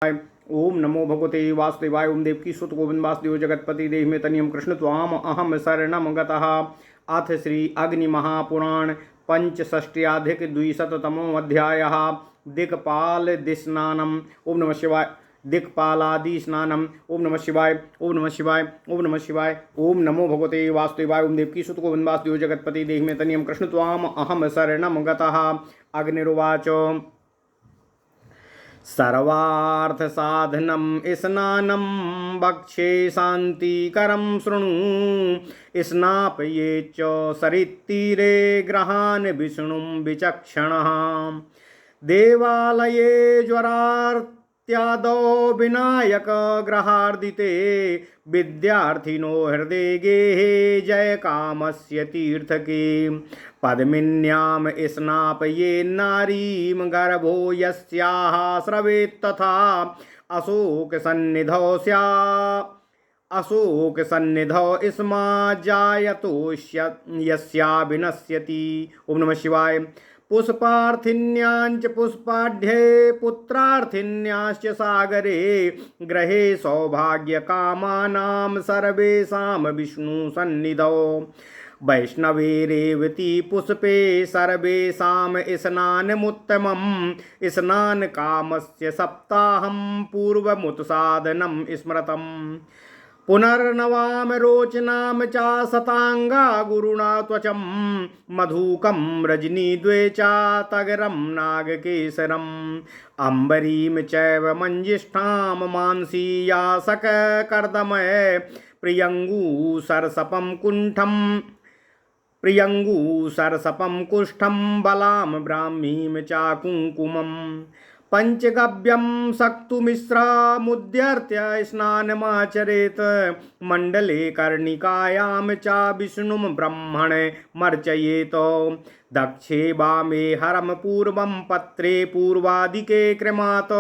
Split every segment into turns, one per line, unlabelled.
ओम नमो भगवते वासुदेवाय। ओम देवकी सुत गोविंद वासुदेव जगतपति देहि में तनियम कृष्ण त्वाम अहम शरणम गतः। अथ श्री अग्नि महापुराण पंचषष्ट्याधिक द्विशततमो अध्यायः। दिक्पाल दिस्नानम। ओम नमः शिवाय। दिक्पालादि स्नानम। ओम नमः शिवाय। ओम नमः शिवाय। ओम नमः शिवाय। ओम नमो भगवते वासुदेवाय। ओम देवकी सुत गोविंद वासुदेव जगतपति देहि में तनियम कृष्ण त्वाम अहम शरणम गतः। अग्निरुवाच सर्वार्थ साधनम स्नानं वक्षे शांतिकरं शृणु। स्नापये च सरित्तीरे ग्रहान् विष्णुं विचक्षणः। देवालये ज्वरार्त्यादौ विनायक ग्रहार्दिते विद्यार्थिनो हृदय गेहे जय कामस्य तीर्थके। पद्मिन्याम स्नापये नारीं गर्भो यस्याः स्रवेत् तथा अशोक सन्निधौ स्मा जायतो यस्या विनश्यति। ओम नमः शिवाय। पुष्पार्थिन्यांच पुष्पाढ्ये पुत्रार्थिन्यांच सागरे ग्रहे सौभाग्य कामानां सर्वेषां विष्णु सन्निधौ। वैष्णवे रेवती पुष्पे सर्वेषां स्नानमुत्तमं। स्नान कामस्य सप्ताहं पूर्वमुत्सादनं स्मृतम्। पुनर्नवाम रोचनाम चा सतांगा गुरुणा त्वचं। मधुकं रजनीद्वे चा तगरं नागकेसरम्। अम्बरीं चैव मंजिष्ठां मांसीया सकर्दमय। प्रियंगू सरसपं कुष्ठं बलां ब्राह्मीं चा कुङ्कुमम्। पंचगव्यं सक्तुमिश्रामुद्यर्त्य स्नानमाचरेत्। मण्डले कर्णिकायां चा विष्णुं ब्रह्मण मर्चयेत्। दक्षे वामे हरं पूर्वं पत्रे पूर्वादिके क्रमात्।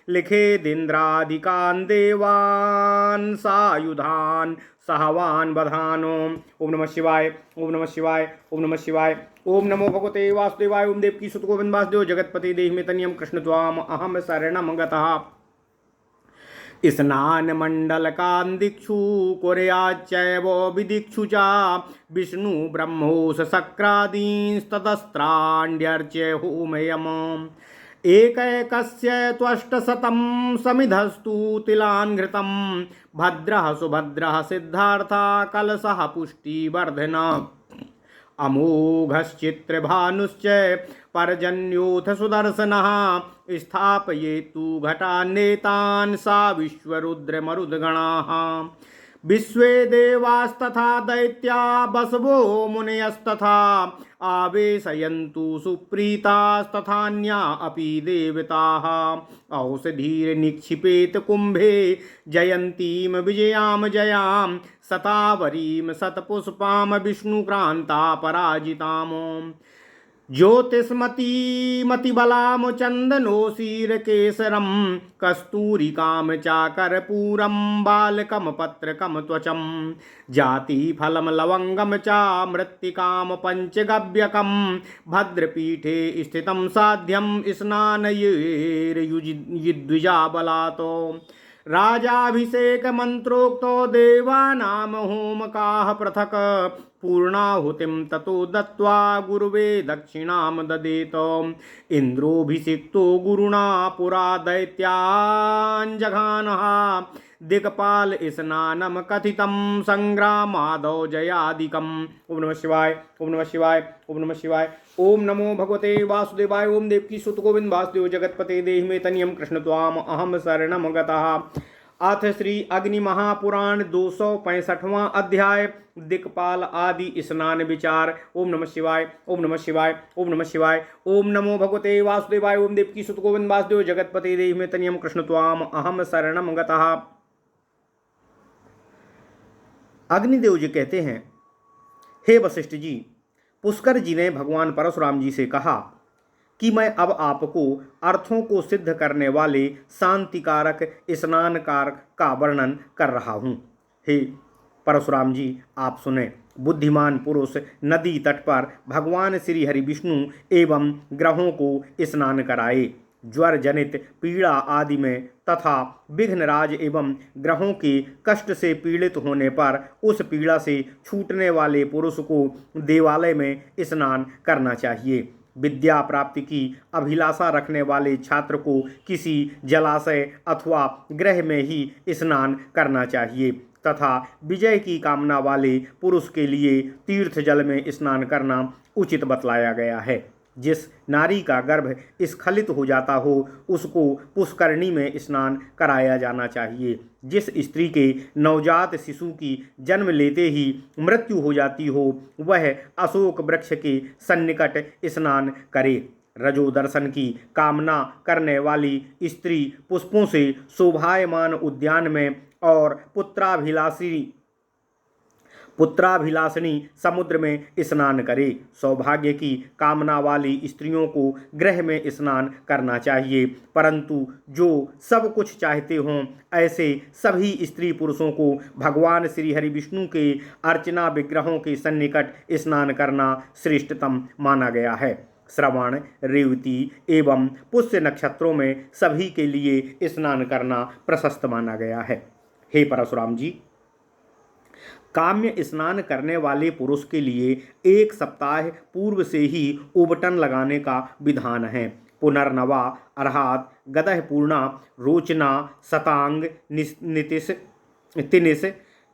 लिखेदिन्द्रादिकान् देवान् सायुधान् सहवान् वधानो। ओम नमः शिवाय। ओम नमः शिवाय। ओम नमः शिवाय। ओम नमो भगवते वासुदेवाय। ओम देवकी सुत गोविंद वासुदेव जगतपति देहि में तनियम कृष्ण त्वाम अहम शरणम गतः। स्नान मंडल कान् दिक्षु कुर्याच्चैव विदिक्षु च। विष्णु ब्रह्मोस शक्रादींस्तदस्त्राण्यर्च्य होमयम्। एकैकस्य त्वष्टशतं समिधस्तु तिलान् घृतं। भद्रः सुभद्रः सिद्धार्था कलशः पुष्टिवर्धन। अमोघश्चित्रभानुश्च पर्जन्योऽथ सुदर्शनः। स्थापयेतु घटान्नेतान् सा विश्वरुद्रमरुद्गणाः। विश्वे देवास्तथा दैत्या बसवो मुनयस्तथा। आवेशयन्तु सुप्रीतास्तथान्या अपि देवताः। औषधीर्निक्षिपेत कुम्भे जयन्तीं विजयां जयां। शतावरीं शतपुष्पां विष्णुक्रान्ता पराजिताम्। ज्योतिष्मतीमतिबलां चन्दनोशीरकेसरं। कस्तूरिकां चाकर्पूरं बालकं पत्रकं त्वचं। जातिफलं लवङ्गं च मृत्तिकां पञ्चगव्यकं। भद्रपीठे स्थितं साध्यं स्नानयेर्युज्द्विजाबलात्। राजाभिषेक मंत्रोक्तो देवानां होमकाः पृथक्। पूर्णाहुतिं ततो दत्त्वा गुरुवे दक्षिणां ददेत। इन्द्रोऽभिषिक्तो गुरुणा पुरा दैत्यान् जघानः। दिक्पाल स्नानं कथितं संग्रामादौ जयादिकम्। ओम नमः शिवाय। ओम नमः शिवाय। ओम नमः शिवाय। ओम नमो भगवते वासुदेवाय। ओम देवकी सुत गोविंद वासुदेव जगतपते देहि में तनियम कृष्ण त्वाम अहम शरणम गतः। अथ श्री अग्नि महापुराण 265वां अध्याय। दिक्पाल आदि स्नान विचार। ओम नमः शिवाय। ओम नमः शिवाय। ओम नमः शिवाय। ओम नमो भगवते वासुदेवाय। ओम देवकी सुत गोविंद वासुदेव जगतपते देहि में तनियम कृष्ण त्वाम अहम शरणम गतः। अग्निदेव जी कहते हैं, हे वशिष्ठ जी, पुष्कर जी ने भगवान परशुराम जी से कहा कि मैं अब आपको अर्थों को सिद्ध करने वाले शांतिकारक स्नान कारक का वर्णन कर रहा हूँ। हे परशुराम जी, आप सुने। बुद्धिमान पुरुष नदी तट पर भगवान श्री हरि विष्णु एवं ग्रहों को स्नान कराए। ज्वर जनित पीड़ा आदि में तथा विघ्नराज एवं ग्रहों के कष्ट से पीड़ित होने पर उस पीड़ा से छूटने वाले पुरुष को देवालय में स्नान करना चाहिए। विद्या प्राप्ति की अभिलाषा रखने वाले छात्र को किसी जलाशय अथवा गृह में ही स्नान करना चाहिए तथा विजय की कामना वाले पुरुष के लिए तीर्थ जल में स्नान करना उचित बतलाया गया है। जिस नारी का गर्भ स्खलित हो जाता हो उसको पुष्करणी में स्नान कराया जाना चाहिए। जिस स्त्री के नवजात शिशु की जन्म लेते ही मृत्यु हो जाती हो वह अशोक वृक्ष के सन्निकट स्नान करे। रजो दर्शन की कामना करने वाली स्त्री पुष्पों से शोभायमान उद्यान में और पुत्राभिलाषिनी समुद्र में स्नान करे। सौभाग्य की कामना वाली स्त्रियों को गृह में स्नान करना चाहिए, परंतु जो सब कुछ चाहते हों ऐसे सभी स्त्री पुरुषों को भगवान श्री हरि विष्णु के अर्चना विग्रहों के सन्निकट स्नान करना श्रेष्ठतम माना गया है। श्रवण, रेवती एवं पुष्य नक्षत्रों में सभी के लिए स्नान करना प्रशस्त माना गया है। हे परशुराम जी, काम्य स्नान करने वाले पुरुष के लिए 1 सप्ताह पूर्व से ही उबटन लगाने का विधान है। पुनर्नवा अर्थात गदह पूर्णा, रोचना, शतांग, तिनिस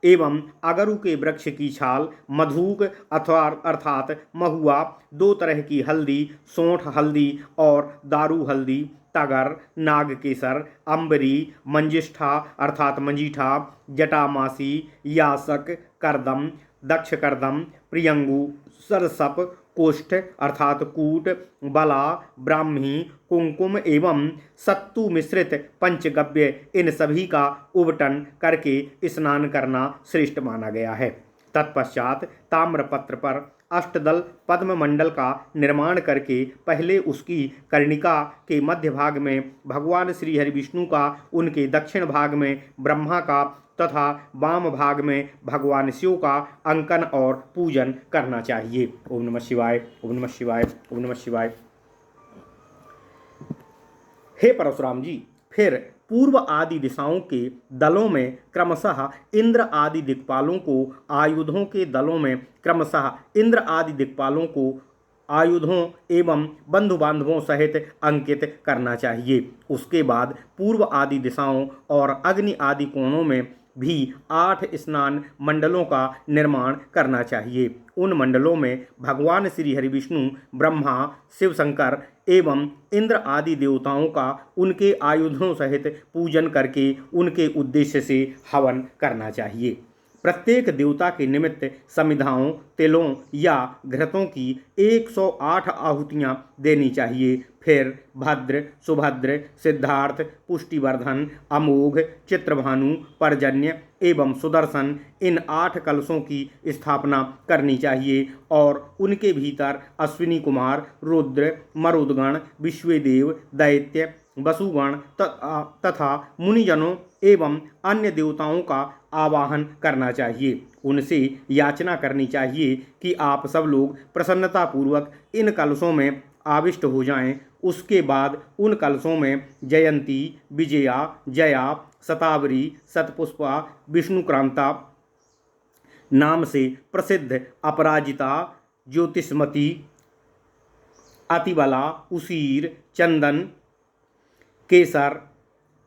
एवं अगरु के वृक्ष की छाल, मधुक अर्थात महुआ, 2 तरह की हल्दी, सोंठ हल्दी और दारू हल्दी, तगर, नागकेसर, अंबरी, मंजिष्ठा अर्थात मंजीठा, जटामासी, यासक, करदम, दक्ष करदम, प्रियंगु, सरसप, कोष्ठ अर्थात कूट, बला, ब्राह्मी, कुंकुम एवं सत्तु मिश्रित पंचगव्य, इन सभी का उबटन करके स्नान करना श्रेष्ठ माना गया है। तत्पश्चात ताम्रपत्र पर अष्टदल पद्म मंडल का निर्माण करके पहले उसकी कर्णिका के मध्य भाग में भगवान श्री हरि विष्णु का, उनके दक्षिण भाग में ब्रह्मा का तथा वाम भाग में भगवान शिव का अंकन और पूजन करना चाहिए। ओम नमः शिवाय, ओम नमः शिवाय, ओम नमः शिवाय। हे परशुराम जी, फिर पूर्व आदि दिशाओं के दलों में क्रमशः इंद्र आदि दिक्पालों को, आयुधों के दलों में क्रमशः इंद्र आदि दिक्पालों को आयुधों एवं बंधु बांधवों सहित अंकित करना चाहिए। उसके बाद पूर्व आदि दिशाओं और अग्नि आदि कोणों में भी 8 स्नान मंडलों का निर्माण करना चाहिए। उन मंडलों में भगवान श्री हरि विष्णु, ब्रह्मा, शिव शंकर एवं इंद्र आदि देवताओं का उनके आयुधों सहित पूजन करके उनके उद्देश्य से हवन करना चाहिए। प्रत्येक देवता के निमित्त समिधाओं, तिलों या घृतों की 108 आहुतियाँ देनी चाहिए। फिर भद्र, सुभद्र, सिद्धार्थ, पुष्टिवर्धन, अमोघ, चित्रभानु, पर्जन्य एवं सुदर्शन, इन 8 कलशों की स्थापना करनी चाहिए और उनके भीतर अश्विनी कुमार, रुद्र, मरुदगण, विश्वेदेव, दैत्य, वसुगण तथा मुनिजनों एवं अन्य देवताओं का आवाहन करना चाहिए। उनसे याचना करनी चाहिए कि आप सब लोग प्रसन्नतापूर्वक इन कलशों में आविष्ट हो जाएं। उसके बाद उन कलशों में जयंती, विजया, जया, शतावरी, सतपुष्पा, विष्णुक्रांता नाम से प्रसिद्ध अपराजिता, ज्योतिष्मती, अतिबला, उसीर, चंदन, केसर,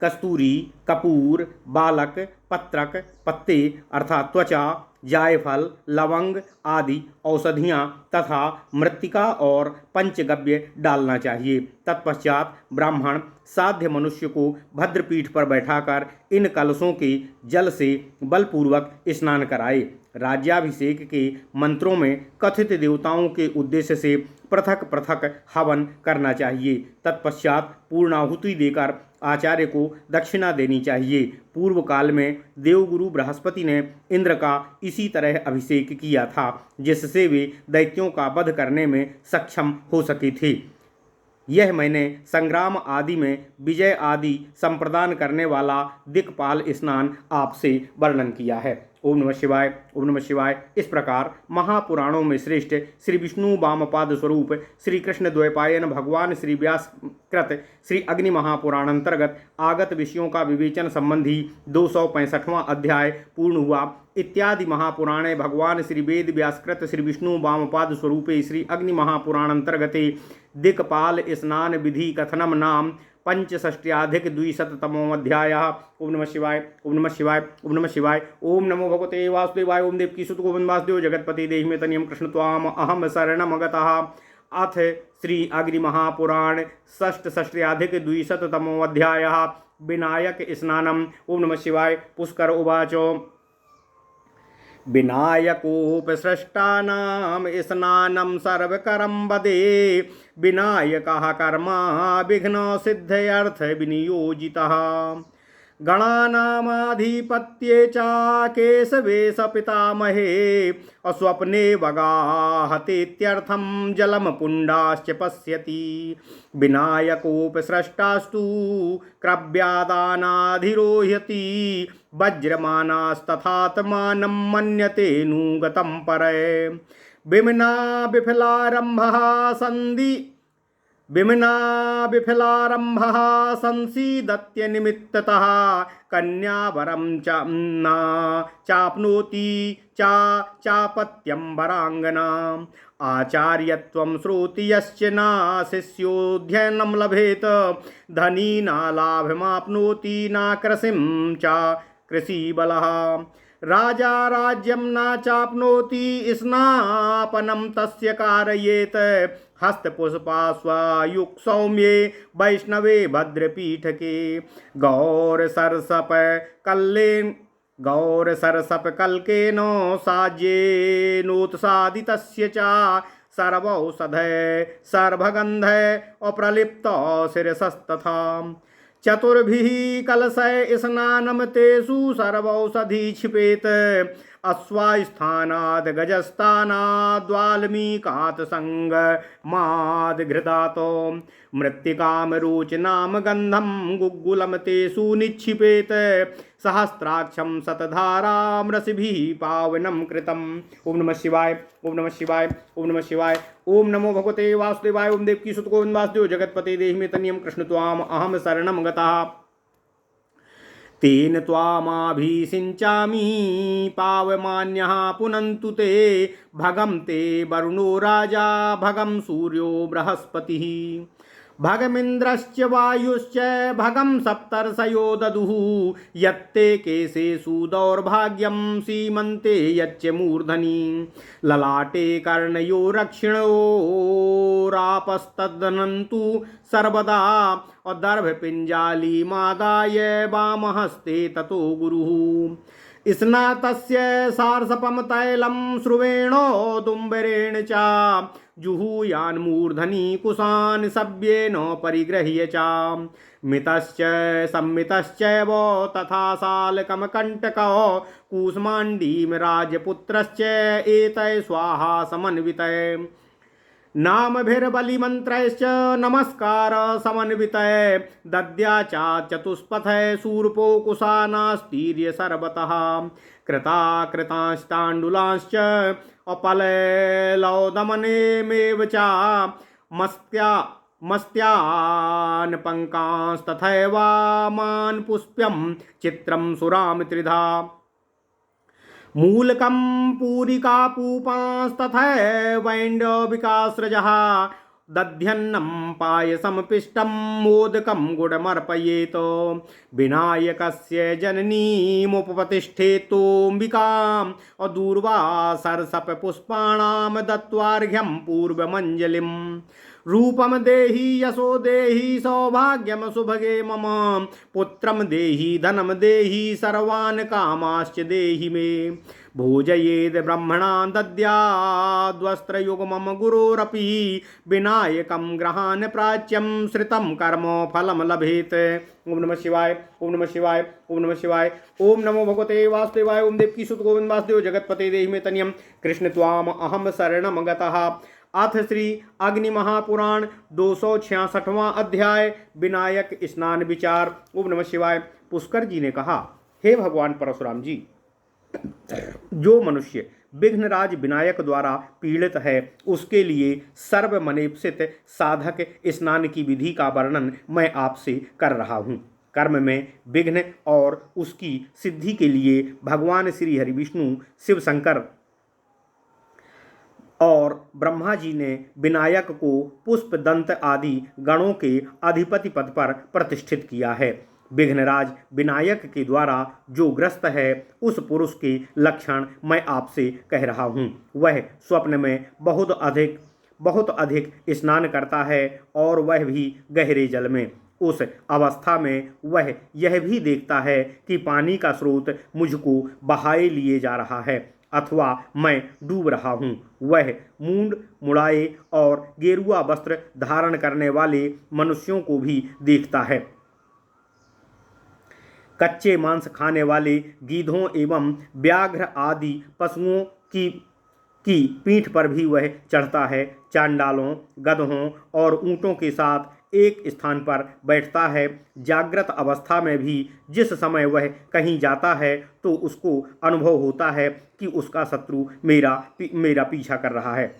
कस्तूरी, कपूर, बालक, पत्रक, पत्ते अर्थात त्वचा, जायफल, लवंग आदि औषधियाँ तथा मृत्तिका और पंचगव्य डालना चाहिए। तत्पश्चात ब्राह्मण साध्य मनुष्य को भद्रपीठ पर बैठाकर इन कलशों के जल से बलपूर्वक स्नान कराए। राज्याभिषेक के मंत्रों में कथित देवताओं के उद्देश्य से पृथक पृथक हवन करना चाहिए। तत्पश्चात पूर्णाहुति देकर आचार्य को दक्षिणा देनी चाहिए। पूर्व काल में देवगुरु बृहस्पति ने इंद्र का इसी तरह अभिषेक किया था, जिससे वे दैत्यों का वध करने में सक्षम हो सके थे। यह मैंने संग्राम आदि में विजय आदि संप्रदान करने वाला दिक्पाल स्नान आपसे वर्णन किया है। ओम नमः शिवाय, ओम नमः शिवाय। इस प्रकार महापुराणों में श्रेष्ठ श्री विष्णु वामपाद स्वरूप श्री कृष्ण द्वैपायन भगवान श्री व्यास कृत श्री अग्नि महापुराण अंतर्गत आगत विषयों का विवेचन संबंधी 265वां अध्याय पूर्ण हुआ। इत्यादि महापुराणे भगवान श्री वेद व्यासकृत श्री विष्णु वामपाद स्वरूपे श्री अग्नि महापुराण अंतर्गते दिक्पाल स्नान विधि कथनम नाम पंचषष्ट्याधिक द्विशततमोऽध्यायः। ओम नमः शिवाय, ओम नमः शिवाय, ओम नमः शिवाय। ओम नमो भगवते वासुदेवाय। ओम देवकी सुत गोविंद वासुदेव जगतपति देहि में तनियम कृष्ण त्वाम अहम शरणमगतः। अथ श्री अग्नि महापुराण षष्ठ्याधिक द्विशततमोऽध्यायः विनायक स्नानम। ओम नमः शिवाय। पुष्कर उवाच विनायकोपसृष्टानां स्नानं सर्वकरं वदे। विनायकः कर्मा विघ्नसिद्धयर्थ विनियोजितः। गणानामाधिपत्ये च केशवेश पितामहे। अस्वप्ने वगाहतेत्यर्थं जलं पुण्डाश्च पश्यति। विनायकोपसृष्टास्तु क्रव्यादानाधिरोह्यति। वज्रमानास्तथात्मानं मन्यते नुगतं परे। विमना विफलारम्भः संसीदत्यनिमित्ततः कन्यावरं च न चाप्नोति चापत्यं वराङ्गनाम्। आचार्यत्वं श्रोति यश्च न शिष्योऽध्ययनं लभेत। धनी न लाभमाप्नोति न कृषिं च कृषिबलः। राजा राज्यं न चाप्नोति स्नापनं तस्य कारयेत। हस्तपुष्पास्वायुक् सौम्ये वैष्णवे भद्रपीठके। गौरसरसपकल्केन साज्येनोत्सादितस्य च सर्वौषधय सर्वगन्धय अप्रलिप्त शिरसस्तथा। चतुर्भिः कलशै स्नानं तेषु सर्वौषधि क्षिपेत। अश्वास्थानाद् गजस्थानाद् वाल्मीकात् संगमाद् घृतात्। मृत्तिकां रोचनां गन्धं गुग्गुलं तेषु निक्षिपेत। सहस्राक्षं शतधारां रसिभिः पावनं कृतम्। ओम नमः शिवाय, ओम नमः शिवाय, ओम नमः शिवाय। ओम नमो भगवते वासुदेवाय। ओम देवकी सुत गोविंद वासुदेव जगतपते देहि में तनियम कृष्ण त्वाम अहम शरणं गतः। तेन त्वामाभिषिञ्चामि पावमान्यः पुनन्तु ते। भगं ते वरुणो राजा भगं सूर्यो बृहस्पतिः। भगमिन्द्रश्च वायुश्च भगं सप्तर्षयो ददुः। यत्ते केशेषु दौर्भाग्यं सीमन्ते यच्च मूर्धनि। ललाटे कर्णयो दक्षिणयोरापस्तदनन्तु सर्वदा। दर्भपिञ्जालीमादाय वामहस्ते ततो गुरुः। स्नातस्य सार्सपं तैलं श्रुवेणोदुम्बरेण च। जुहूयान्मूर्धनि कुशान् सव्येन परिगृह्य च। मितश्च सम्मितश्चैव तथा शालकमकण्टकौ। कूष्माण्डीं राजपुत्रश्च एतै स्वाहा समन्वितै। नामभिर्बलिमन्त्रैश्च नमस्कार समन्वितै। दद्या च चतुष्पथै शूर्पो कुशानास्तीर्य सर्वतः। कृतांश्ताण्डुलांश्च अपलैलौदमनेमेव च। मस्त्यान् पङ्कांस्तथैवामान् पुष्प्यं चित्रं सुरां त्रिधा। मूलकं पूरिकापूपांस्तथैवैण्डविकास्रजः। दध्यन्नं पायसं पिष्टं मोदकं गुडमर्पयेत्। विनायकस्य जननीमुपतिष्ठेतोऽम्बिकाम्। अदूर्वा सरसपपुष्पाणां दत्त्वार्घ्यं पूर्वमञ्जलिम्। रूपम देहि यशो देहि सौभाग्यम सुभगे मम। पुत्रम देहि धनम देहि सर्वान् कामाश्च देहि मे। भोजयेद ब्रह्मणा दद्याद्वस्त्रयुग्मं गुरोरपि। विनायकं ग्रहान् प्राच्यं श्रितं कर्म फलं लभेत। ओम नमः शिवाय, ओम नमः शिवाय, ओम नमः शिवाय। ओम नमो भगवते वासुदेवाय। ओम देवकी सुत गोविंद वासुदेव जगतपते देहि में तनियम कृष्ण त्वाम अहम शरणं गतः। अथ श्री अग्नि महापुराण 266वां अध्याय विनायक स्नान विचार। ओम नमः शिवाय। पुष्कर जी ने कहा, हे भगवान परशुराम जी, जो मनुष्य विघ्नराज विनायक द्वारा पीड़ित है उसके लिए सर्वमनेप्सित साधक स्नान की विधि का वर्णन मैं आपसे कर रहा हूँ। कर्म में विघ्न और उसकी सिद्धि के लिए भगवान श्री हरि विष्णु शिव शंकर और ब्रह्मा जी ने विनायक को पुष्प दंत आदि गणों के अधिपति पद पर प्रतिष्ठित किया है। विघ्नराज विनायक के द्वारा जो ग्रस्त है उस पुरुष के लक्षण मैं आपसे कह रहा हूँ। वह स्वप्न में बहुत अधिक स्नान करता है और वह भी गहरे जल में। उस अवस्था में वह यह भी देखता है कि पानी का स्रोत मुझको बहाए लिए जा रहा है अथवा मैं डूब रहा हूँ। वह मूंड मुड़ाए और गेरुआ वस्त्र धारण करने वाले मनुष्यों को भी देखता है। कच्चे मांस खाने वाले गीधों एवं व्याघ्र आदि पशुओं की पीठ पर भी वह चढ़ता है। चांडालों, गधों और ऊँटों के साथ एक स्थान पर बैठता है। जागृत अवस्था में भी जिस समय वह कहीं जाता है तो उसको अनुभव होता है कि उसका शत्रु मेरा पीछा कर रहा है,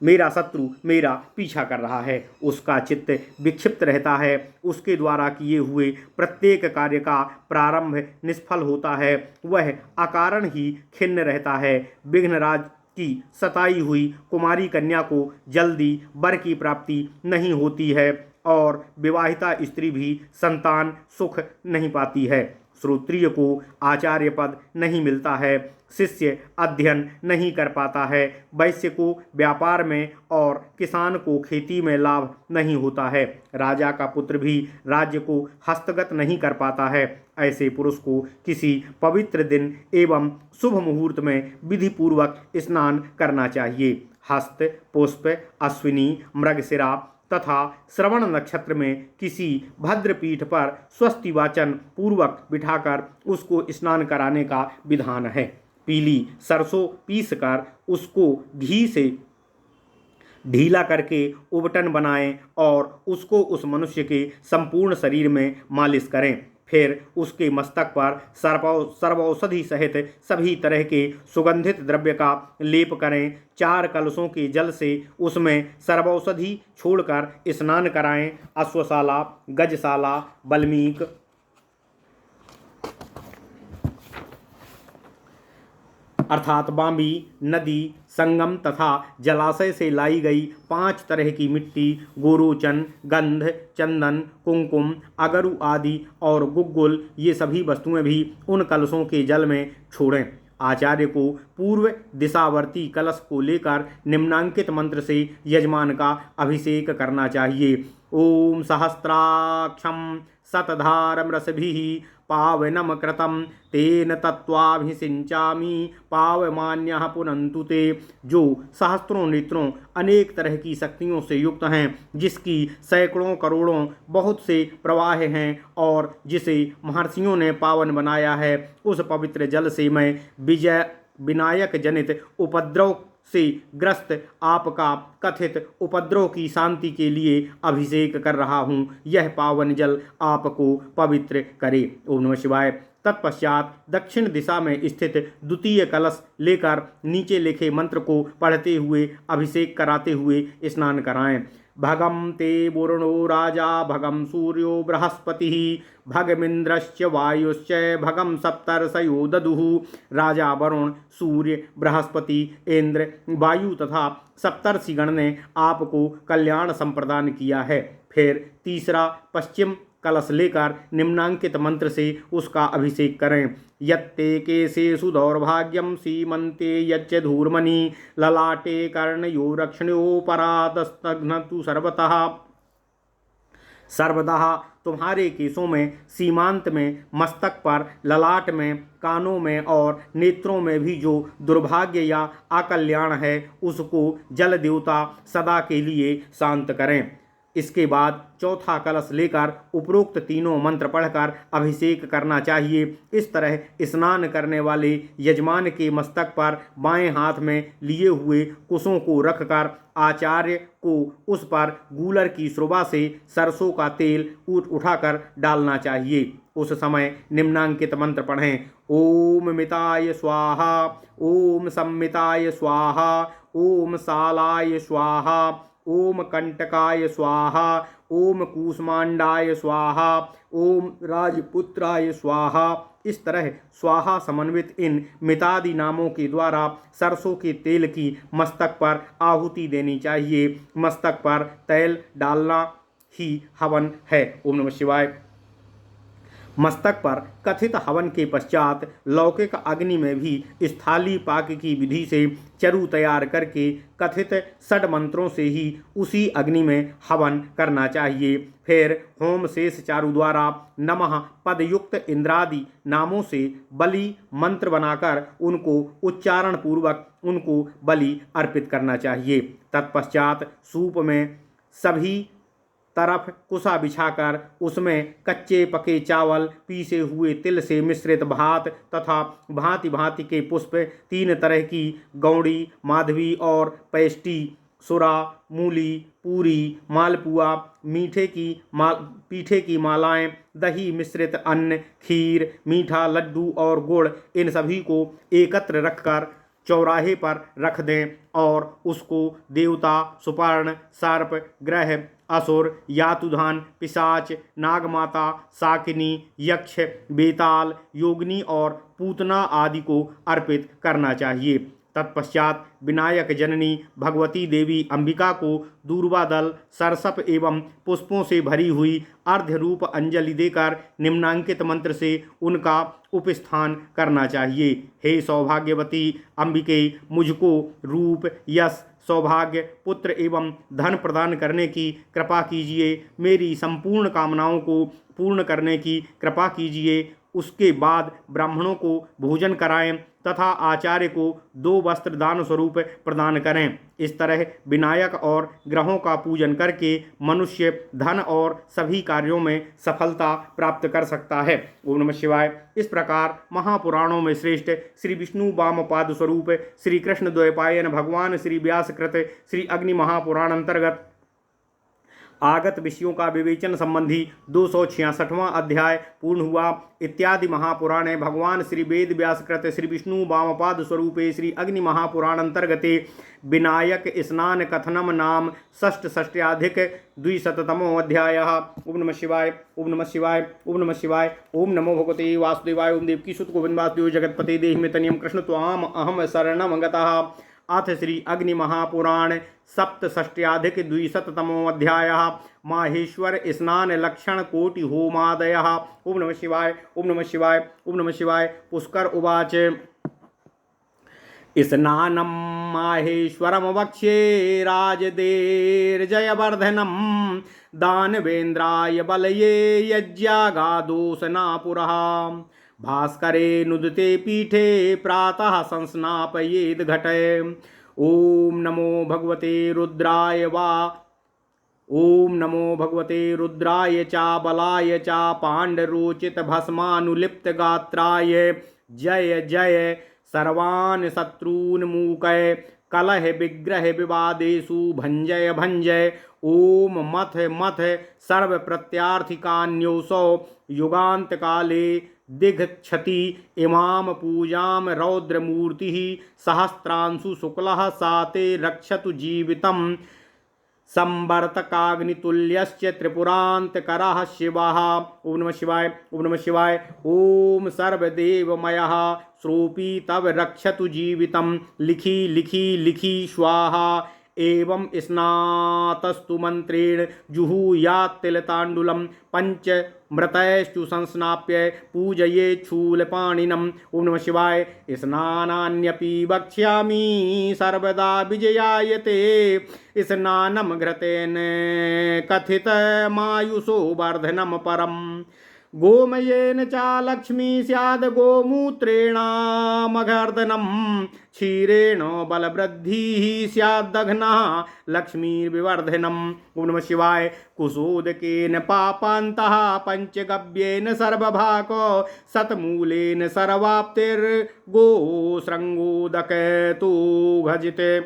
मेरा शत्रु मेरा पीछा कर रहा है। उसका चित्त विक्षिप्त रहता है। उसके द्वारा किए हुए प्रत्येक कार्य का प्रारंभ निष्फल होता है। वह अकारण ही खिन्न रहता है। विघ्नराज की सताई हुई कुमारी कन्या को जल्दी वर की प्राप्ति नहीं होती है और विवाहिता स्त्री भी संतान सुख नहीं पाती है। श्रोत्रिय को आचार्य पद नहीं मिलता है। शिष्य अध्ययन नहीं कर पाता है। वैश्य को व्यापार में और किसान को खेती में लाभ नहीं होता है। राजा का पुत्र भी राज्य को हस्तगत नहीं कर पाता है। ऐसे पुरुष को किसी पवित्र दिन एवं शुभ मुहूर्त में विधिपूर्वक स्नान करना चाहिए। हस्त, पुष्प, अश्विनी, मृगशिरा तथा श्रवण नक्षत्र में किसी भद्र पीठ पर स्वस्ति वाचन पूर्वक बिठाकर उसको स्नान कराने का विधान है। पीली सरसों पीसकर उसको घी से ढीला करके उबटन बनाएं और उसको उस मनुष्य के संपूर्ण शरीर में मालिश करें। फिर उसके मस्तक पर सर्वौषधि सहित सभी तरह के सुगंधित द्रव्य का लेप करें। 4 कलशों के जल से उसमें सर्वौषधि छोड़कर स्नान कराएं। अश्वशाला, गजशाला, बल्मीक अर्थात बांबी, नदी, संगम तथा जलाशय से लाई गई 5 तरह की मिट्टी, गोरोचन, गंध, चंदन, कुमकुम, अगरु आदि और गुग्गुल, ये सभी वस्तुएं भी उन कलशों के जल में छोड़ें। आचार्य को पूर्व दिशावर्ती कलश को लेकर निम्नांकित मंत्र से यजमान का अभिषेक करना चाहिए। ओम सहस्राक्षम शतधारम रसभिः पावनम कृतं तेन तत्त्वाभिषिञ्चामि पावमान्यः पुनन्तु ते। जो सहस्त्रों नेत्रों अनेक तरह की शक्तियों से युक्त हैं, जिसकी सैकड़ों करोड़ों बहुत से प्रवाह हैं और जिसे महर्षियों ने पावन बनाया है, उस पवित्र जल से मैं विनायक जनित उपद्रव से ग्रस्त आपका कथित उपद्रव की शांति के लिए अभिषेक कर रहा हूँ। यह पावन जल आपको पवित्र करे। ओम नमः शिवाय। तत्पश्चात दक्षिण दिशा में स्थित द्वितीय कलश लेकर नीचे लिखे मंत्र को पढ़ते हुए अभिषेक कराते हुए स्नान कराएं। भगम ते वरुणो राजा भगम सूर्यो बृहस्पतिः भगमिंद्रश्च वायुश्च भगम सप्तर्षयो ददुः। राजा वरुण, सूर्य, बृहस्पति, इंद्र, वायु तथा सप्तर्षिगण ने आपको कल्याण संप्रदान किया है। फिर तीसरा पश्चिम कलश लेकर निम्नांकित मंत्र से उसका अभिषेक करें। यत्ते केशेषु दौर्भाग्यम सीमंते यच्च धूर्मणि ललाटे कर्णयो रक्षणयो परातस्तघ्नतु सर्वदा। तुम्हारे केशों में, सीमांत में, मस्तक पर, ललाट में, कानों में और नेत्रों में भी जो दुर्भाग्य या अकल्याण है उसको जल देवता सदा के लिए शांत करें। इसके बाद चौथा कलश लेकर उपरोक्त तीनों मंत्र पढ़कर अभिषेक करना चाहिए। इस तरह स्नान करने वाले यजमान के मस्तक पर बाएं हाथ में लिए हुए कुशों को रखकर आचार्य को उस पर गूलर की श्रुबा से सरसों का तेल उठाकर डालना चाहिए। उस समय निम्नांकित मंत्र पढ़ें। ओम मिताय स्वाहा, ओम सम्मिताय स्वाहा, ओम सालाय स्वाहा, ओम कंटकाय स्वाहा, ओम कूष्मांडाय स्वाहा, ओम राजपुत्राय स्वाहा। इस तरह स्वाहा समन्वित इन मितादि नामों के द्वारा सरसों के तेल की मस्तक पर आहुति देनी चाहिए। मस्तक पर तेल डालना ही हवन है। ओम नमः शिवाय। मस्तक पर कथित हवन के पश्चात लौकिक अग्नि में भी स्थाली पाक की विधि से चरु तैयार करके कथित षड मंत्रों से ही उसी अग्नि में हवन करना चाहिए। फिर होम शेष चारु द्वारा नमः पदयुक्त इंद्रादि नामों से बलि मंत्र बनाकर उनको उच्चारण पूर्वक उनको बलि अर्पित करना चाहिए। तत्पश्चात सूप में सभी तरफ कुसा बिछाकर उसमें कच्चे पके चावल, पीसे हुए तिल से मिश्रित भात तथा भांति भांति के पुष्प, 3 तरह की गौड़ी, माधवी और पेष्टी, सुरा, मूली, पूरी, मालपुआ, पीठे की मालाएं, दही मिश्रित अन्न, खीर, मीठा लड्डू और गुड़, इन सभी को एकत्र रखकर चौराहे पर रख दें और उसको देवता, सुपर्ण, सर्प, ग्रह, असुर, यातुधान, पिशाच, नागमाता, साकिनी, यक्ष, बेताल, योगिनी और पूतना आदि को अर्पित करना चाहिए। तत्पश्चात विनायक जननी भगवती देवी अंबिका को दूर्वा दल, सरसप एवं पुष्पों से भरी हुई अर्ध रूप अंजलि देकर निम्नांकित मंत्र से उनका उपस्थान करना चाहिए। हे सौभाग्यवती अंबिके, मुझको रूप, यश, सौभाग्य, पुत्र एवं धन प्रदान करने की कृपा कीजिए। मेरी संपूर्ण कामनाओं को पूर्ण करने की कृपा कीजिए। उसके बाद ब्राह्मणों को भोजन कराएं तथा आचार्य को 2 वस्त्र दान स्वरूप प्रदान करें। इस तरह विनायक और ग्रहों का पूजन करके मनुष्य धन और सभी कार्यों में सफलता प्राप्त कर सकता है। ओम नमः शिवाय। इस प्रकार महापुराणों में श्रेष्ठ श्री विष्णु वामपाद स्वरूप श्री कृष्ण द्वैपायन भगवान श्री व्यासकृत श्री अग्नि महापुराण अंतर्गत आगत विषयों का विवेचन संबंधी 266वां अध्याय पूर्ण हुआ। इत्यादि महापुराणे भगवान श्री वेद व्यासकृत श्री विष्णु वामपाद स्वरूपे श्री अग्नि महापुराण अंतर्गते विनायक स्नान कथनम नाम षष्ठ्याधिक द्विशततमो अध्यायः। ओम नमः शिवाय। ओम नमः शिवाय। ओम नमः शिवाय। ओम नमो भगवते वासुदेवाय। ओम देवकी सुत गोविंद वासुदेव जगतपते देहि मे तनियम कृष्ण त्वाम अहम शरणं गतः। अथ श्री अग्नि महापुराण सप्तष्टयाधिक द्विशततमो अध्यायः। माहेश्वर स्नान लक्षण कोटि होमादयः। ओम नमः शिवाय। ओम नमः शिवाय। ओम नमः शिवाय। पुष्कर उवाच स्नानं माहेश्वरम वक्ष्ये राजदेर्जयवर्धनम दानवेन्द्राय बलये यज्ञागादोषनापुरः। भास्करे नुदते पीठे प्रातः संस्नापयेद घटे। ओम नमो भगवते रुद्राय वा। ओम नमो भगवते रुद्राय चा बलाय चा पांडरोचित भस्मानुलिप्त गात्राय। जय जय सर्वान् शत्रून् मूकय कलह विग्रह विवादेषु भंजय भंजय। ओम मथ मथ सर्व प्रत्यार्थिकान्योसौ युगांत काले दिग्क्षति इमाम पूजाम रौद्रमूर्ति सहस्रांशु शुक्लः साते रक्षतु जीवितम् संवर्तकाग्नितुल्यश्च त्रिपुरांतकरः शिवः। ओम नमः शिवाय। ओम नमः शिवाय। ओम सर्वदेवमयः श्रोपी तव रक्षतु जीवितं लिखि लिखि लिखि स्वाहा। एवं स्नातस्तु मंत्रेण जुहुयात्तिलताण्डुलं पंचमृतैश्चु संस्नाप्य पूजये शूलपाणिनम्। ओम नमः शिवाय। स्नानान्यपि वक्ष्यामि सर्वदा विजयायते। स्नानं घृतेन कथितमायुषो वर्धनं परम्। गोमयेन च लक्ष्मी स्याद गोमूत्रेणामघर्दनम क्षीरेण बलवृद्धिः स्याद्दघ्नः लक्ष्मीर्विवर्धनम्। ओम नमः शिवाय। कुशोदकेन पापान्तः पंचगव्येन सर्वभाको शतमूलेन सर्वाप्तिर्गोशृङ्गोदकेतु घजिते।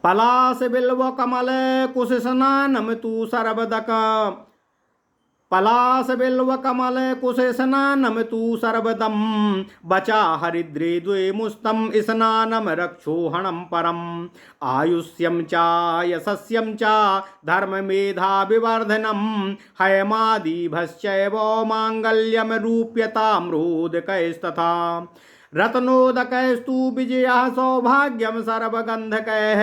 पलाश बिल्व कमल कुश स्नानम तू सर्वदक पलाश बिल्व कमल कुश स्नानम तू सर्वदम बचा हरिद्रे द्वे मुस्तम स्नानम रक्षोहणम परम आयुष्यम चा यशस्यम चा धर्म मेधा विवर्धनम हयमादिभश्चैव मांगल्यम रूप्यताम्रोदकैस्तथा रत्नोदकैस्तु विजयः सौभाग्यम सर्वगन्धकैः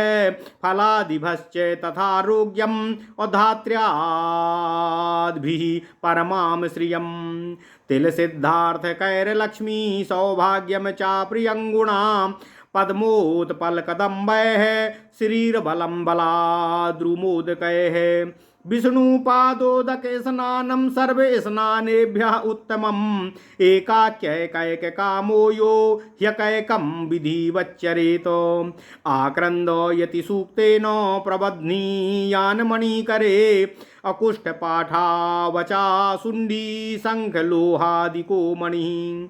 फलादिभश्च तथारोग्यम औधात्र्याद्भिः परमां श्रियम् तिलसिद्धार्थकैर्लक्ष्मी सौभाग्यम चा प्रियङ्गुणाम् पद्मोत्पलकदम्बैः शरीरबलं बलाद्रुमोदकैः विष्णुपादोदके स्नानं सर्वे स्नानेभ्यः उत्तमम् एकाक्यैकैककामो यो ह्यकैकं विधिवच्चरेत आक्रन्दो यति सूक्तेन प्रबध्नीयान्मणिकरे अकुष्ठपाठावचा शुण्डी शङ्खलोहादिको मणिः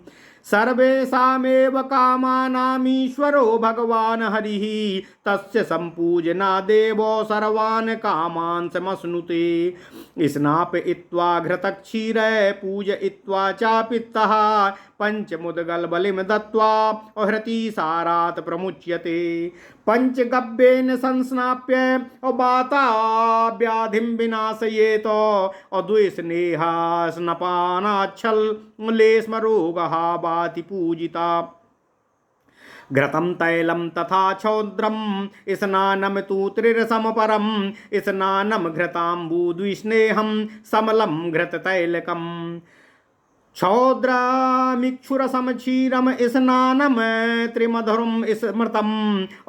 सर्वेषामेव कामानामीश्वरो भगवान् हरिः तस्य सम्पूजना देवो सर्वान् कामान् समश्नुते स्नापयित्वा घृतक्षीरे पूजयित्वा चापित्तः पंचमुद्गलबलिं दत्त्वा हृति सारात् प्रमुच्यते पंचगव्येन संस्नाप्य वाताव्याधिं विनाशयेत अद्वेषनेहा स्नपानाच्छल्लेस्मरोगः वाति पूजिता घृतं तैलं तथा छौद्रं स्नानं तु त्रिरसम परं स्नानं घृताम्बुद्विस्नेहं समलं घृततैलकम् क्षौद्रामिक्षुरसमक्षीरम स्नानम त्रिमधुरम स्मृतम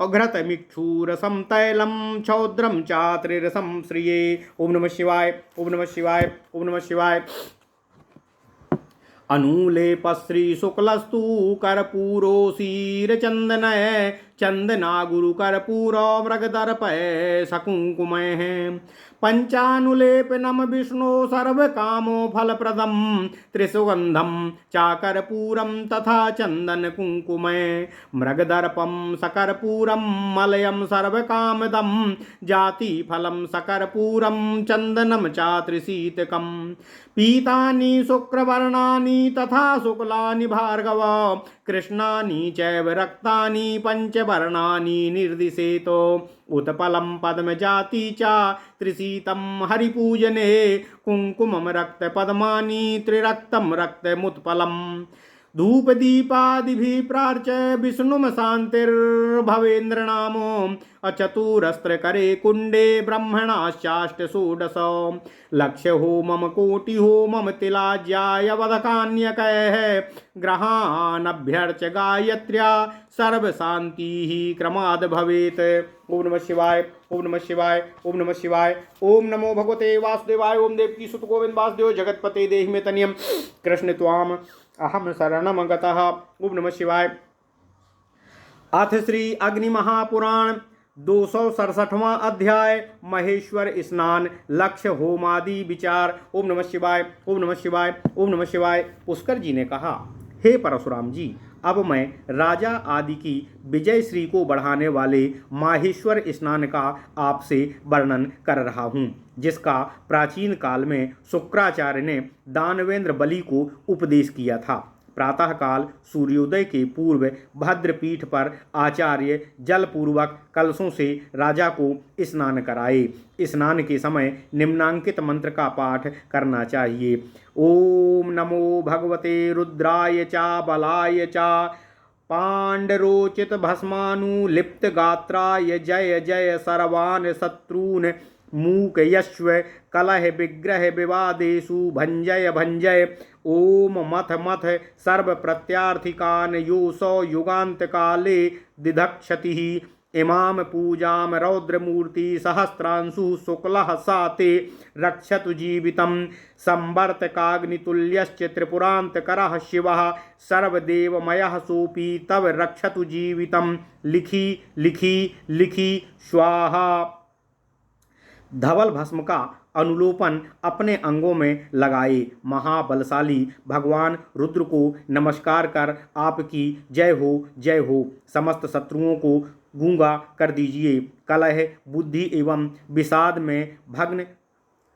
घृतमिक्षुरसम तैलम क्षौद्रम चात्रिरसम श्रिये। ओम नमः शिवाय। ओम नमः शिवाय। ओम नमः शिवाय। अनुलेपश्री शुक्लस्तु कर्पूरोशीरचन्दनय चन्दना गुरुकर्पूरो मृगदर्पय सकुङ्कुमः पंचानुलेपनम विष्णु सर्वकामो फलप्रदम त्रिसुगंधम चाकर्पूरम तथा चंदन कुंकुमय मृगदर्पम सकर्पूरम मलयम सर्वकामदम जाति फलम सकर्पूरम चंदनम चात्रिशीतकम पीतानि शुक्रवर्णानि तथा शुक्लानि भार्गव कृष्णानि चैव रक्तानि पंचवर्णानि निर्दिशेतो उत्पलं पद्मजाति च त्रिशीतं हरिपूजने कुंकुमं रक्तपद्मानि त्रिरक्तं रक्तमुत्पलम् धूपदीपादिभिः प्रार्च्य विष्णुं शान्तिर्भवेन्द्रनामो अचतुरस्त्रकरे कुण्डे ब्रह्मणाश्चाष्ट षोडश लक्ष्य होमम कोटि होमम तिलाज्याय वधकान्यकैः ग्रहानभ्यर्च्य गायत्र्या सर्वशान्तिः क्रमाद् भवेत्। ओम नमः शिवाय। ओम नमः शिवाय। ओम नमः शिवाय। ओम नमो भगवते वासुदेवाय। ओम देवकी सुत गोविंद वासुदेव जगतपते देहि मे तनियम कृष्ण त्वाम अहम शरणम गतः। ओम नमः शिवाय। अथ श्री अग्नि महापुराण 267वां अध्याय महेश्वर स्नान लक्ष्य होमादि विचार। ओम नमः शिवाय। ओम नमः शिवाय। ओम नमः शिवाय। पुष्कर जी ने कहा, हे परशुराम जी, अब मैं राजा आदि की विजय श्री को बढ़ाने वाले माहेश्वर स्नान का आपसे वर्णन कर रहा हूँ, जिसका प्राचीन काल में शुक्राचार्य ने दानवेंद्र बलि को उपदेश किया था। प्रातःकाल सूर्योदय के पूर्व भद्रपीठ पर आचार्य जलपूर्वक कलशों से राजा को स्नान कराए। स्नान के समय निम्नांकित मंत्र का पाठ करना चाहिए। ओम नमो भगवते रुद्राय चा बलाय चा पांडरोचित भस्मानुलिप्त गात्राय जय जय सर्वान् शत्रून् मूक यश्व कलह विग्रह विवादेषु भंजय भंजय। ओम मथ मथ सर्व प्रत्यार्थिकान् योऽसौ युगांत काले दिधक्षति इमाम पूजाम रौद्रमूर्ति सहस्रांशु शुक्लः साते रक्षतु जीवितं संवर्तकाग्नितुल्यश्च त्रिपुरान्तकरः शिवः सर्वदेवमयः सोऽपि तव रक्षतु जीवितं लिखी लिखी लिखी स्वाहा। धवल भस्म का अनुलोपन अपने अंगों में लगाए। महाबलशाली भगवान रुद्र को नमस्कार कर आपकी जय हो, समस्त शत्रुओं को गूंगा कर दीजिए। कलह बुद्धि एवं विषाद में भग्न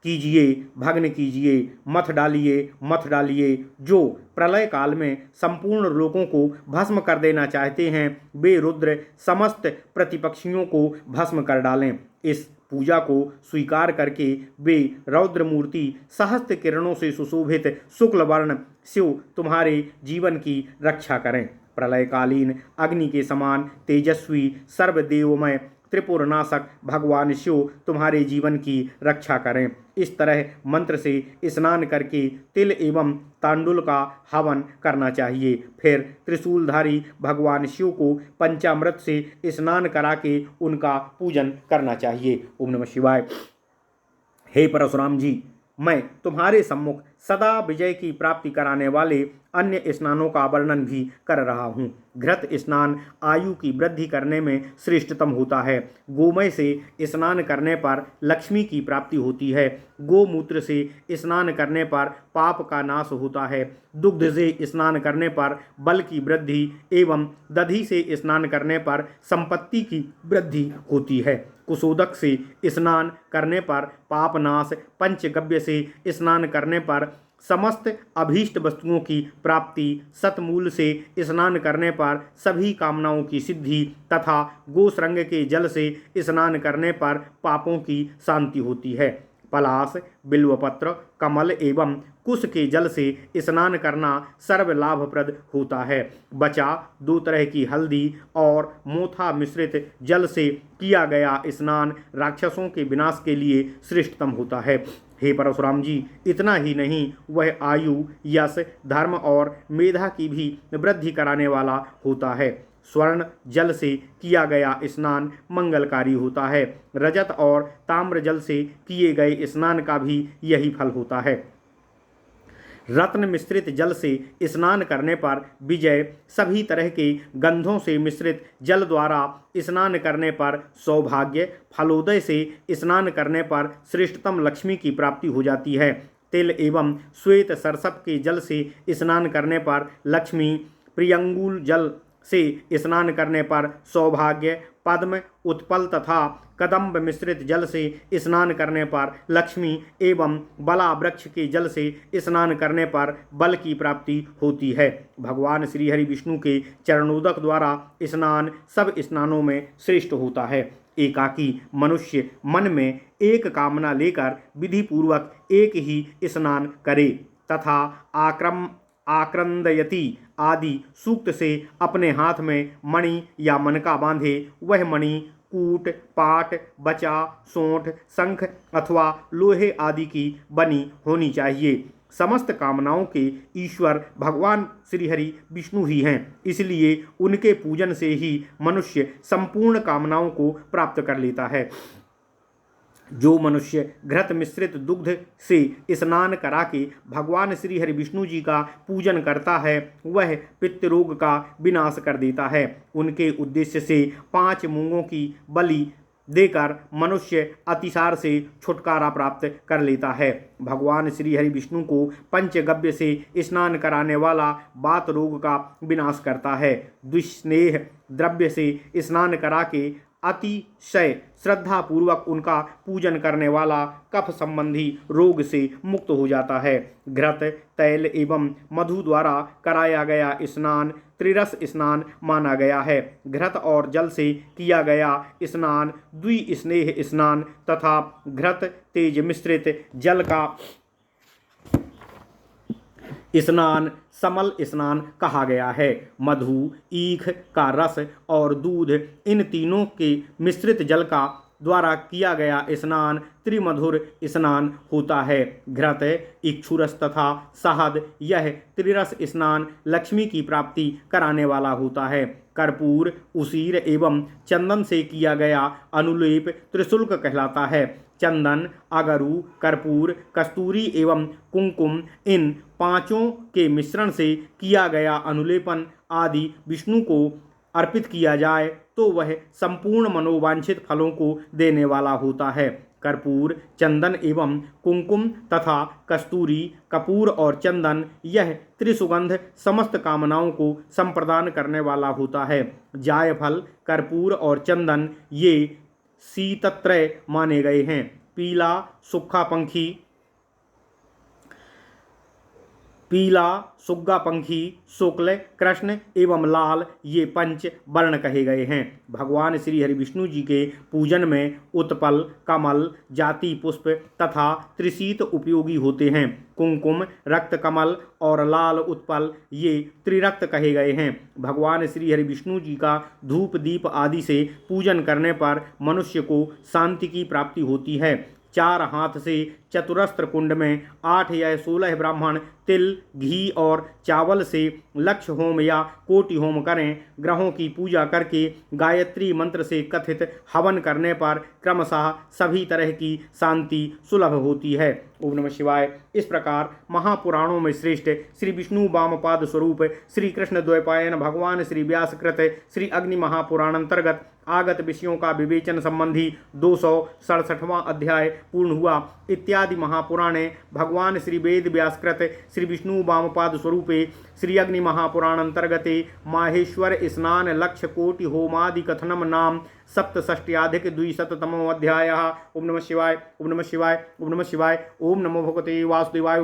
कीजिए, मथ डालिए। जो प्रलय काल में संपूर्ण लोगों को भस्म कर देना चाहते हैं, वे रुद्र समस्त प्रतिपक्षियों को भस्म कर डालें। इस पूजा को स्वीकार करके वे रौद्रमूर्ति सहस्त्र किरणों से सुशोभित शुक्ल वर्ण शिव तुम्हारे जीवन की रक्षा करें। प्रलयकालीन अग्नि के समान तेजस्वी सर्वदेवमय त्रिपुरनाशक भगवान शिव तुम्हारे जीवन की रक्षा करें। इस तरह मंत्र से स्नान करके तिल एवं तांडुल का हवन करना चाहिए। फिर त्रिशूलधारी भगवान शिव को पंचामृत से स्नान करा के उनका पूजन करना चाहिए। ओम नमः शिवाय। हे परशुराम जी, मैं तुम्हारे सम्मुख सदा विजय की प्राप्ति कराने वाले अन्य स्नानों का वर्णन भी कर रहा हूँ। घृत स्नान आयु की वृद्धि करने में श्रेष्ठतम होता है। गोमय से स्नान करने पर लक्ष्मी की प्राप्ति होती है। गोमूत्र से स्नान करने पर पाप का नाश होता है। दुग्ध से स्नान करने पर बल की वृद्धि एवं दधि से स्नान करने पर संपत्ति की वृद्धि होती है। कुशोदक से स्नान करने पर पापनाश, पंचगव्य से स्नान करने पर समस्त अभीष्ट वस्तुओं की प्राप्ति, शतमूल से स्नान करने पर सभी कामनाओं की सिद्धि तथा गोश्रंग के जल से स्नान करने पर पापों की शांति होती है। पलाश, बिल्वपत्र, कमल एवं कुश के जल से स्नान करना सर्व लाभप्रद होता है। बचा 2 तरह की हल्दी और मोथा मिश्रित जल से किया गया स्नान राक्षसों के विनाश के लिए श्रेष्ठतम होता है। हे परशुराम जी, इतना ही नहीं, वह आयु, यश, धर्म और मेधा की भी वृद्धि कराने वाला होता है। स्वर्ण जल से किया गया स्नान मंगलकारी होता है। रजत और ताम्र जल से किए गए स्नान का भी यही फल होता है। रत्न मिश्रित जल से स्नान करने पर विजय, सभी तरह के गंधों से मिश्रित जल द्वारा स्नान करने पर सौभाग्य, फलोदय से स्नान करने पर श्रेष्ठतम लक्ष्मी की प्राप्ति हो जाती है। तिल एवं श्वेत सरसप के जल से स्नान करने पर लक्ष्मी, प्रियंगुल जल से स्नान करने पर सौभाग्य, पद्म, उत्पल तथा कदम्ब मिश्रित जल से स्नान करने पर लक्ष्मी एवं बला वृक्ष के जल से स्नान करने पर बल की प्राप्ति होती है। भगवान श्री हरि विष्णु के चरणोदक द्वारा स्नान सब स्नानों में श्रेष्ठ होता है। एकाकी मनुष्य मन में एक कामना लेकर विधि पूर्वक एक ही स्नान करे तथा आक्रंदयति आदि सूक्त से अपने हाथ में मणि या मनका बांधे। वह मणि कूट, पाट, बचा, सोंठ, शंख अथवा लोहे आदि की बनी होनी चाहिए। समस्त कामनाओं के ईश्वर भगवान श्री हरि विष्णु ही हैं, इसलिए उनके पूजन से ही मनुष्य संपूर्ण कामनाओं को प्राप्त कर लेता है। जो मनुष्य घृत मिश्रित दुग्ध से स्नान करा के भगवान श्री हरि विष्णु जी का पूजन करता है, वह पितृरोग का विनाश कर देता है। उनके उद्देश्य से 5 मूंगों की बलि देकर मनुष्य अतिसार से छुटकारा प्राप्त कर लेता है। भगवान श्री हरि विष्णु को पंचगव्य से स्नान कराने वाला वात रोग का विनाश करता है। दुष्स्नेह द्रव्य से स्नान करा के अतिशय श्रद्धा पूर्वक उनका पूजन करने वाला कफ संबंधी रोग से मुक्त हो जाता है। घृत, तैल एवं मधु द्वारा कराया गया स्नान त्रिरस स्नान माना गया है। घृत और जल से किया गया स्नान द्विस्नेह स्नान तथा घृत तेज मिश्रित जल का स्नान समल स्नान कहा गया है। मधु, ईख का रस और दूध, इन तीनों के मिश्रित जल का द्वारा किया गया स्नान त्रिमधुर स्नान होता है। घृत, इक्षुरस तथा शहद, यह त्रिरस स्नान लक्ष्मी की प्राप्ति कराने वाला होता है। कर्पूर, उसीर एवं चंदन से किया गया अनुलेप त्रिशुल्क कहलाता है। चंदन, अगरू, कर्पूर, कस्तूरी एवं कुंकुम, इन पांचों के मिश्रण से किया गया अनुलेपन आदि विष्णु को अर्पित किया जाए तो वह संपूर्ण मनोवांछित फलों को देने वाला होता है। कर्पूर, चंदन एवं कुंकुम तथा कस्तूरी, कपूर और चंदन, यह त्रिसुगंध समस्त कामनाओं को संप्रदान करने वाला होता है। जायफल, कर्पूर और चंदन ये शीतत्रय माने गए हैं। पीला, सुग्गा पंखी, शुक्ल, कृष्ण एवं लाल, ये पंच वर्ण कहे गए हैं। भगवान श्री हरि विष्णु जी के पूजन में उत्पल, कमल, जाति पुष्प तथा त्रिशीत उपयोगी होते हैं। कुंकुम, रक्त कमल और लाल उत्पल, ये त्रिरक्त कहे गए हैं। भगवान श्री हरि विष्णु जी का धूप दीप आदि से पूजन करने पर मनुष्य को शांति की प्राप्ति होती है। 4 हाथ से चतुरस्त्र कुंड में 8 या 16 ब्राह्मण तिल, घी और चावल से लक्ष होम या कोटि होम करें। ग्रहों की पूजा करके गायत्री मंत्र से कथित हवन करने पर क्रमशः सभी तरह की शांति सुलभ होती है। ओम नमः शिवाय। इस प्रकार महापुराणों में श्रेष्ठ श्री विष्णु वामपाद स्वरूप श्री कृष्ण द्वैपायन भगवान श्री व्यासकृत श्री अग्नि महापुराण अंतर्गत आगत विषयों का विवेचन संबंधी 267वां अध्याय पूर्ण हुआ। इत्यादि महापुराणे भगवान श्री वेद व्यासकृत श्री विष्णु वामपाद स्वरूपे श्री अग्नि महापुराण अंतर्गते माहेश्वर स्नान लक्ष कोटि होमादि कथनम नाम सप्तषष्ट्याधिक द्विशततमो अध्यायः। ओम नमः शिवाय, ओम नमः शिवाय, ओम नमः शिवाय, ओम नमो भगवते वासुदेवाय।